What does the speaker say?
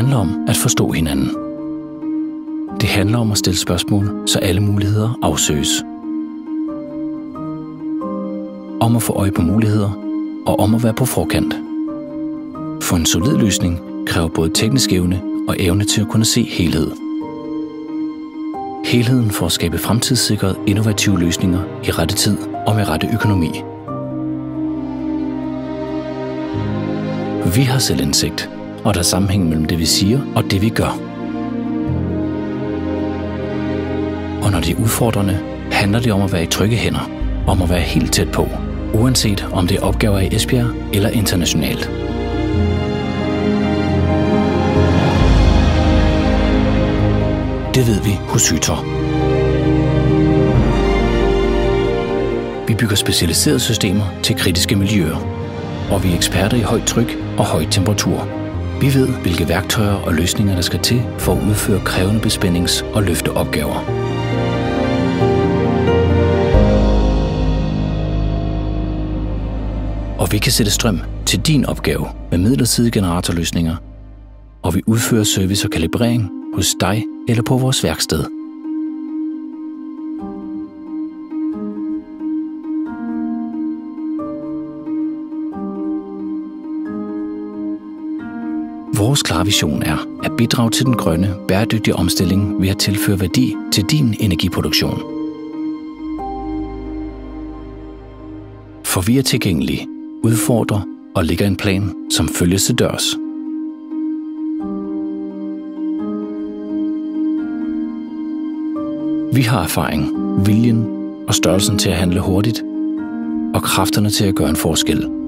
handler om at forstå hinanden. Det handler om at stille spørgsmål, så alle muligheder afsøges. Om at få øje på muligheder og om at være på forkant. For en solid løsning kræver både teknisk evne og evne til at kunne se helhed. Helheden for at skabe fremtidssikrede, innovative løsninger i rette tid og med rette økonomi. Vi har selvindsigt, og der er sammenhæng mellem det, vi siger og det, vi gør. Og når det er udfordrende, handler det om at være i trygge hænder, om at være helt tæt på, uanset om det er opgaver i Esbjerg eller internationalt. Det ved vi hos Sytor. Vi bygger specialiserede systemer til kritiske miljøer, og vi er eksperter i højt tryk og høj temperatur. Vi ved, hvilke værktøjer og løsninger der skal til for at udføre krævende bespændings- og løfteopgaver. Og vi kan sætte strøm til din opgave med midlertidige generatorløsninger, og vi udfører service og kalibrering hos dig eller på vores værksted. Vores klare vision er at bidrage til den grønne, bæredygtige omstilling ved at tilføre værdi til din energiproduktion. For vi er tilgængelige, udfordrer og lægger en plan, som følges til dørs. Vi har erfaring, viljen og størrelsen til at handle hurtigt og kræfterne til at gøre en forskel.